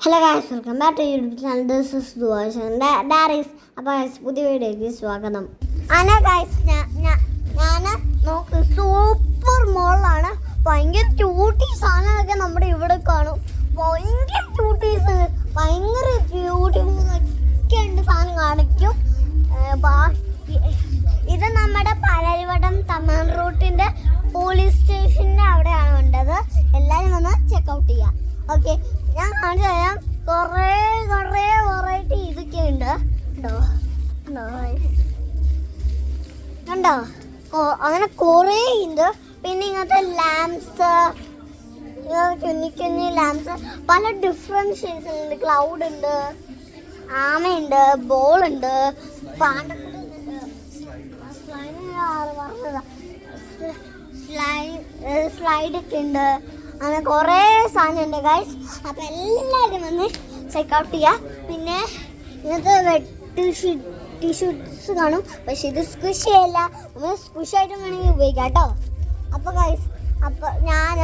Hello guys, welcome back to YouTube channel. This is ദുവാഷൻ ഡാരീസ്. അപ്പോൾ പുതിയ വീഡിയോയ്ക്ക് സ്വാഗതം. അല്ല ഗൈസ്, ഞാൻ നോക്ക് സൂപ്പർ മോളാണ്. ഭയങ്കര ക്യൂട്ടീസ് സാധനങ്ങളൊക്കെ നമ്മുടെ ഇവിടെ കാണും. ഭയങ്കര ക്യൂട്ടീസ്, ഭയങ്കര ബ്യൂട്ടിഫുള്ളൊക്കെ ഉണ്ട് സാധനം കാണിക്കും. ഇത് നമ്മുടെ പലരിവട്ടം തമിഴ് റൂട്ടിൻ്റെ പോലീസ് സ്റ്റേഷൻ്റെ അവിടെയാണ് വേണ്ടത്. എല്ലാവരും വന്ന് ചെക്കൗട്ട് ചെയ്യാം. ഓക്കെ, ഞാൻ കാണിച്ചു തരാം. കുറേ വെറൈറ്റി ഇതൊക്കെ ഉണ്ട്. കണ്ടോ, അങ്ങനെ കുറേ ഉണ്ട്. പിന്നെ ഇങ്ങനത്തെ ലാംപ്സ്, കുഞ്ഞി ലാംപ്സ് പല ഡിഫറെൻറ്റ് ഷേപ്സ് ഉണ്ട്. ക്ലൗഡ് ഉണ്ട്, ആമയുണ്ട്, ബോളുണ്ട്, സ്ലൈഡൊക്കെ ഉണ്ട്. അങ്ങനെ കുറേ സാധനമുണ്ട് ഗൈസ്. അപ്പോൾ എല്ലാവരും വന്ന് ചെക്കൗട്ട് ചെയ്യുക. പിന്നെ ഇങ്ങനത്തെ ടിഷ്യൂസ് കാണും, പക്ഷെ ഇത് സ്ക്വിഷ് ചെയ്യല്ല, നമ്മൾ സ്ക്വിഷായിട്ട് വേണമെങ്കിൽ ഉപയോഗിക്കാം കേട്ടോ. അപ്പോൾ ഗൈസ്, അപ്പോൾ ഞാൻ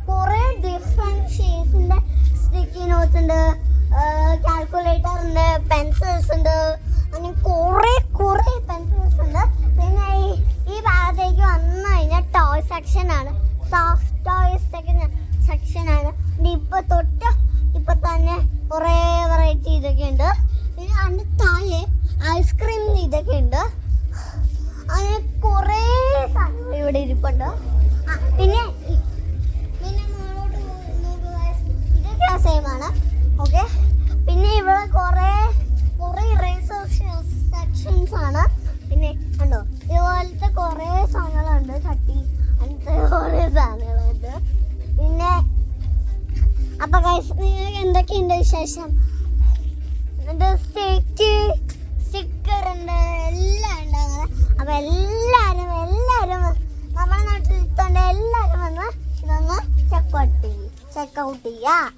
കുറേ ഡിഫറെൻറ്റ് ഷേപ്സിൻ്റെ സ്റ്റിക്കി നോട്ട്സ് ഉണ്ട്, കാൽക്കുലേറ്റർ ഉണ്ട്, പെൻസിൽസ് ഉണ്ട്, അങ്ങനെ കുറേ പെൻസിൽസ് ഉണ്ട്. പിന്നെ ഈ ഭാഗത്തേക്ക് വന്നു കഴിഞ്ഞാൽ ടോയ് സെക്ഷനാണ്, സോഫ്റ്റ് ടോയ്സ് സെക്ഷനാണ്. ഇപ്പം തന്നെ കുറേ വെറൈറ്റി ഇതൊക്കെ ഉണ്ട്. പിന്നെ അതിൻ്റെ താഴെ ഐസ്ക്രീം ഇതൊക്കെ ഉണ്ട്. അങ്ങനെ കുറേ സാധനങ്ങൾ ഇവിടെ ഇരിപ്പുണ്ട്. പിന്നെ ഇതൊക്കെ സെയിമാണ്. ഓക്കെ, പിന്നെ ഇവിടെ കുറേ ഇറേസർ സെക്ഷൻസ് ആണ്. പിന്നെ കണ്ടോ, ഇതുപോലത്തെ കുറേ സാധനങ്ങളുണ്ട്, ചട്ടി അങ്ങനത്തെ കുറേ സാധനങ്ങളുണ്ട്. പിന്നെ അപ്പോൾ ഗൈസ്, നിങ്ങൾക്ക് എന്തൊക്കെയുണ്ട് വിശേഷം? സ്റ്റിക്കർ ഉണ്ട്, എല്ലാം ഉണ്ട് അങ്ങനെ. അപ്പോൾ എല്ലാവരും നമ്മുടെ നാട്ടിൽ എത്തേണ്ട എല്ലാവരും വന്ന് ഇതൊന്ന് ചെക്കൗട്ട് ചെയ്യുക.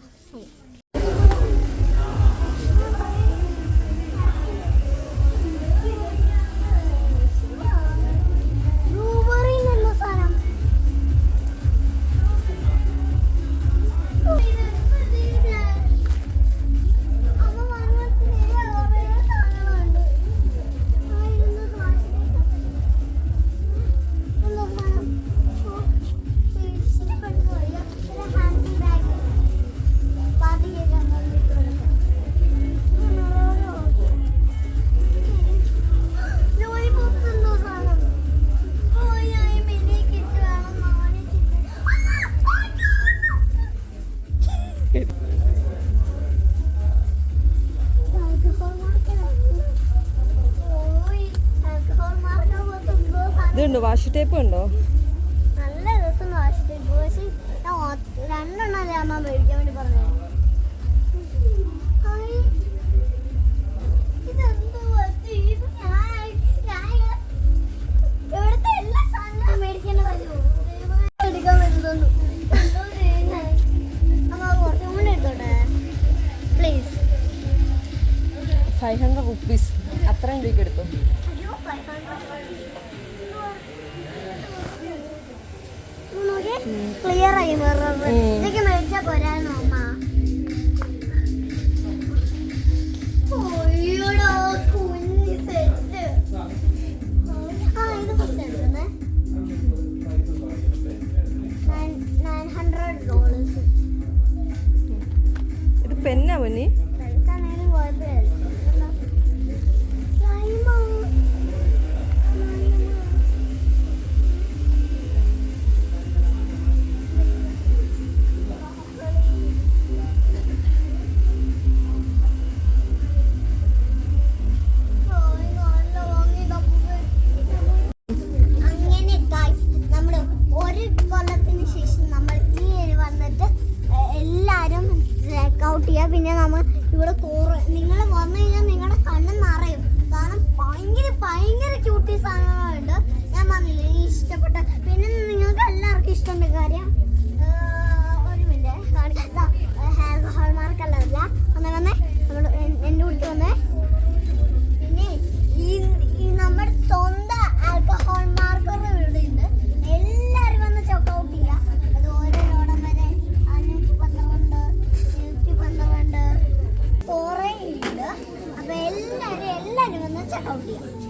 ഇതുണ്ടോ, വാഷ് ടേപ്പ് ഉണ്ടോ? നല്ല രസം വാഷ് ടേപ്പ്. പക്ഷേ രണ്ടെണ്ണല്ലേ അമ്മ മേടിക്കാൻ വേണ്ടി പറഞ്ഞത്. ഇവിടുത്തെ എല്ലാ സാധനവും മേടിക്കാൻ പറ്റുമോ? എടുക്കാൻ പറ്റുന്നു. അമ്മ കുറച്ചും കൂടെ എടുത്തോട്ടെ പ്ലീസ്. 500 റുപ്പീസ്, അത്രയും രൂപയ്ക്ക് എടുത്തു. ക്ലിയർ ആയി. ഇതൊക്കെ മേടിച്ചാൽ പോരായിരുന്നു അമ്മ. കുഞ്ഞി സെറ്റ്. ഇത് ഫസ്റ്റ് എടുക്കുന്നേ $900. ഇത് പെന്നാ പൊന്നി? പെൻസാണേലും കുഴപ്പമില്ല. പിന്നെ നമ്മൾ ഇവിടെ നിങ്ങൾ വന്നു കഴിഞ്ഞാൽ നിങ്ങളുടെ കണ്ണ് നിറയും. കാരണം ഭയങ്കര ക്യൂട്ടി സാധനങ്ങളുണ്ട്. ഞാൻ പറഞ്ഞില്ലേ, എനിക്ക് ഇഷ്ടപ്പെട്ട. പിന്നെ നിങ്ങൾക്ക് എല്ലാവർക്കും ഇഷ്ടമുണ്ട് കാര്യം. ഒരു മിനിറ്റ്, ഹോൾമാർക്കല്ല വന്നേ നമ്മൾ എൻ്റെ വീട്ടിൽ വന്നേ. പിന്നെ ഈ നമ്മുടെ സ്വന്തം ആൽക്കഹോൾ മാർക്കർ ഇവിടെ ഉണ്ട്. എല്ലാവരും വന്ന് ചെക്കൗട്ട് ചെയ്യുക. അത് ഓരോ ലോഡം വരെ 512, 112 ചെക്കൗട്ട് ചെയ്യാം.